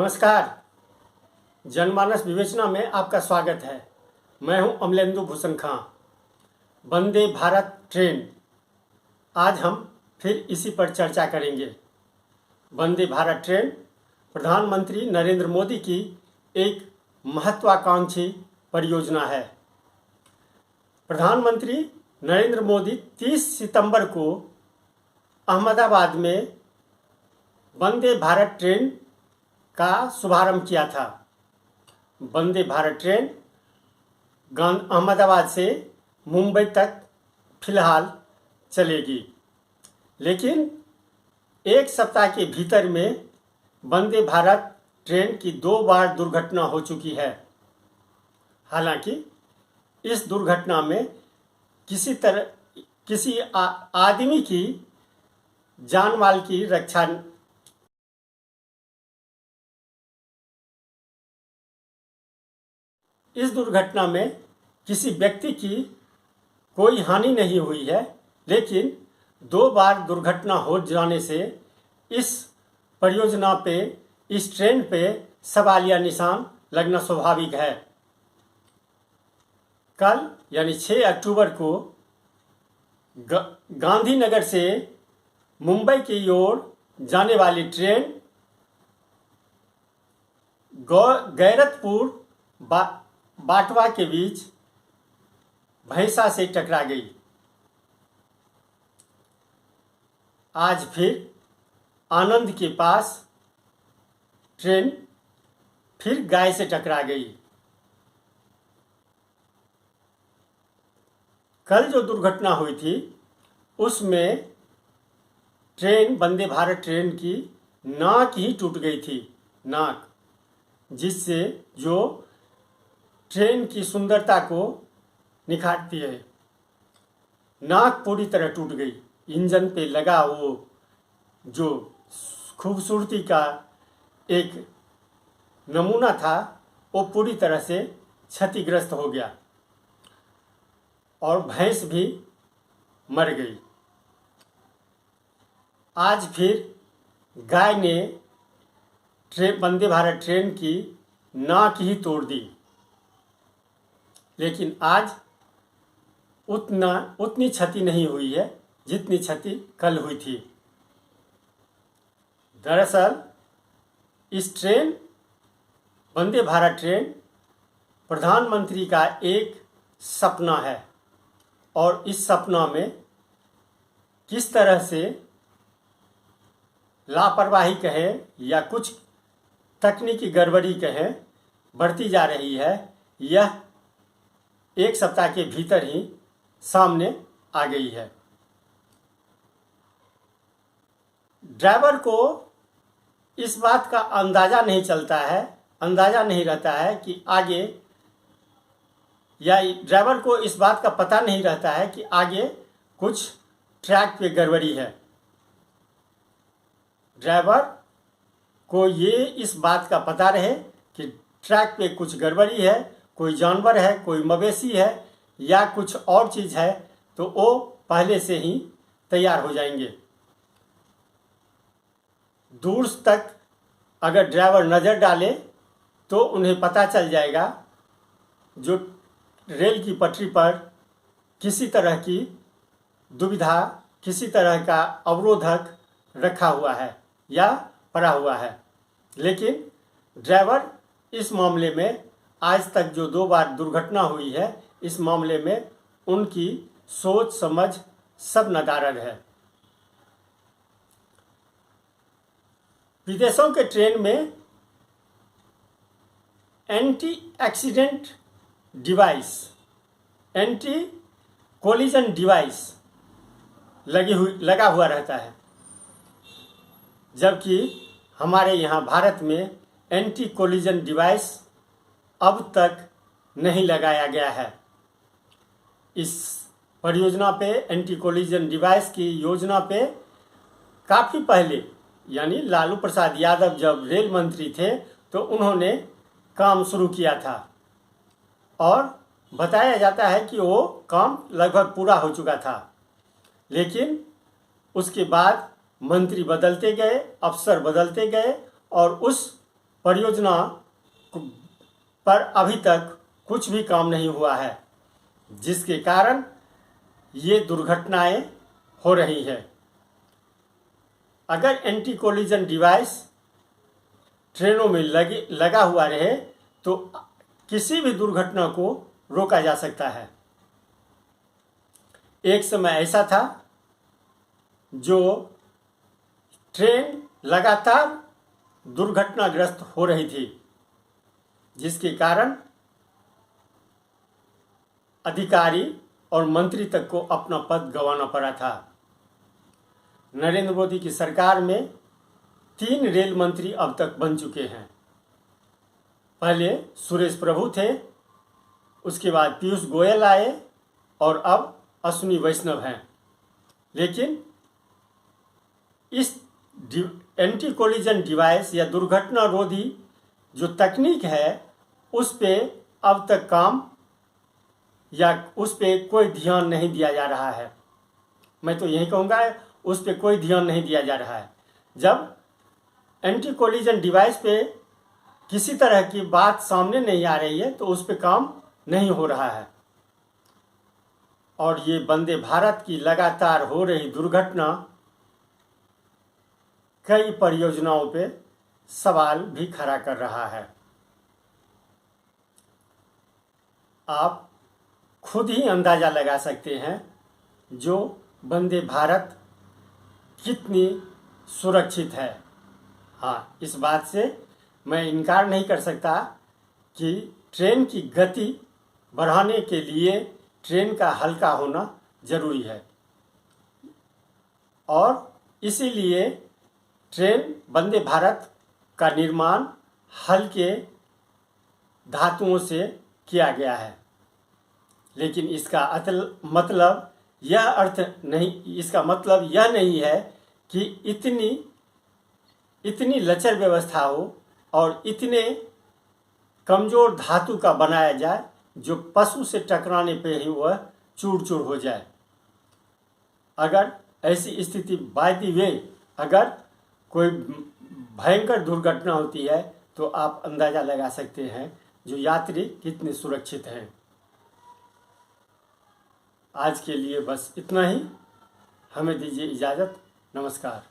नमस्कार। जनमानस विवेचना में आपका स्वागत है। मैं हूं अमलेंदु भूषण खां। वंदे भारत ट्रेन, आज हम फिर इसी पर चर्चा करेंगे। वंदे भारत ट्रेन प्रधानमंत्री नरेंद्र मोदी की एक महत्वाकांक्षी परियोजना है। प्रधानमंत्री नरेंद्र मोदी 30 सितंबर को अहमदाबाद में वंदे भारत ट्रेन का शुभारंभ किया था। वंदे भारत ट्रेन अहमदाबाद से मुंबई तक फिलहाल चलेगी, लेकिन एक सप्ताह के भीतर में वंदे भारत ट्रेन की 2 बार दुर्घटना हो चुकी है। हालांकि इस दुर्घटना में किसी आदमी की जान माल की रक्षा इस दुर्घटना में किसी व्यक्ति की कोई हानि नहीं हुई है, लेकिन 2 बार दुर्घटना हो जाने से इस परियोजना पे, इस ट्रेन पे सवालिया निशान लगना स्वाभाविक है। कल यानी 6 अक्टूबर को गांधीनगर से मुंबई की ओर जाने वाली ट्रेन गैरतपुर बाटवा के बीच भैंसा से टकरा गई। आज फिर आनंद के पास ट्रेन फिर गाय से टकरा गई। कल जो दुर्घटना हुई थी उसमें ट्रेन, वंदे भारत ट्रेन की नाक ही टूट गई थी, नाक, जिससे जो ट्रेन की सुंदरता को निखारती है। नाक पूरी तरह टूट गई। इंजन पे लगा वो जो खूबसूरती का एक नमूना था वो पूरी तरह से क्षतिग्रस्त हो गया और भैंस भी मर गई। आज फिर गाय ने वंदे भारत ट्रेन की नाक ही तोड़ दी, लेकिन आज उतनी क्षति नहीं हुई है जितनी क्षति कल हुई थी। दरअसल इस ट्रेन, वंदे भारत ट्रेन प्रधानमंत्री का एक सपना है और इस सपना में किस तरह से लापरवाही कहें या कुछ तकनीकी गड़बड़ी कहें बढ़ती जा रही है, यह एक सप्ताह के भीतर ही सामने आ गई है। ड्राइवर को इस बात का अंदाजा नहीं रहता है कि आगे, या ड्राइवर को इस बात का पता नहीं रहता है कि आगे कुछ ट्रैक पे गड़बड़ी है। ड्राइवर को ये इस बात का पता रहे कि ट्रैक पे कुछ गड़बड़ी है, कोई जानवर है, कोई मवेशी है या कुछ और चीज़ है, तो वो पहले से ही तैयार हो जाएंगे। दूर तक अगर ड्राइवर नज़र डाले तो उन्हें पता चल जाएगा जो रेल की पटरी पर किसी तरह की दुविधा, किसी तरह का अवरोधक रखा हुआ है या पड़ा हुआ है। लेकिन ड्राइवर इस मामले में, आज तक जो 2 बार दुर्घटना हुई है, इस मामले में उनकी सोच समझ सब नदारद है। विदेशों के ट्रेन में anti accident device, anti collision device लगा हुआ रहता है, जबकि हमारे यहाँ भारत में एंटी कोलिजन डिवाइस अब तक नहीं लगाया गया है। इस परियोजना पे, एंटी कोलिजन डिवाइस की योजना पे काफ़ी पहले, यानी लालू प्रसाद यादव जब रेल मंत्री थे तो उन्होंने काम शुरू किया था और बताया जाता है कि वो काम लगभग पूरा हो चुका था। लेकिन उसके बाद मंत्री बदलते गए, अफसर बदलते गए और उस परियोजना पर अभी तक कुछ भी काम नहीं हुआ है, जिसके कारण ये दुर्घटनाएं हो रही है। अगर एंटी कोलिजन डिवाइस ट्रेनों में लगा हुआ रहे तो किसी भी दुर्घटना को रोका जा सकता है। एक समय ऐसा था जो ट्रेन लगातार दुर्घटनाग्रस्त हो रही थी, जिसके कारण अधिकारी और मंत्री तक को अपना पद गंवाना पड़ा था। नरेंद्र मोदी की सरकार में 3 रेल मंत्री अब तक बन चुके हैं। पहले सुरेश प्रभु थे, उसके बाद पीयूष गोयल आए और अब अश्विनी वैष्णव हैं। लेकिन इस एंटी कोलिजन डिवाइस या दुर्घटना रोधी जो तकनीक है उस पे अब तक काम या उस पे कोई ध्यान नहीं दिया जा रहा है। मैं तो यही कहूँगा उस पे कोई ध्यान नहीं दिया जा रहा है। जब एंटी कोलिजन डिवाइस पे किसी तरह की बात सामने नहीं आ रही है तो उस पे काम नहीं हो रहा है। और ये वंदे भारत की लगातार हो रही दुर्घटना कई परियोजनाओं पे सवाल भी खड़ा कर रहा है। आप खुद ही अंदाजा लगा सकते हैं जो वंदे भारत कितनी सुरक्षित है। हाँ, इस बात से मैं इनकार नहीं कर सकता कि ट्रेन की गति बढ़ाने के लिए ट्रेन का हल्का होना जरूरी है और इसीलिए ट्रेन वंदे भारत का निर्माण हल्के धातुओं से किया गया है। लेकिन इसका मतलब यह नहीं है कि इतनी लचर व्यवस्था हो और इतने कमजोर धातु का बनाया जाए जो पशु से टकराने पे ही वह चूर चूर हो जाए। अगर ऐसी स्थिति बाय द वे अगर कोई भयंकर दुर्घटना होती है तो आप अंदाजा लगा सकते हैं जो यात्री कितने सुरक्षित हैं। आज के लिए बस इतना ही। हमें दीजिए इजाज़त। नमस्कार।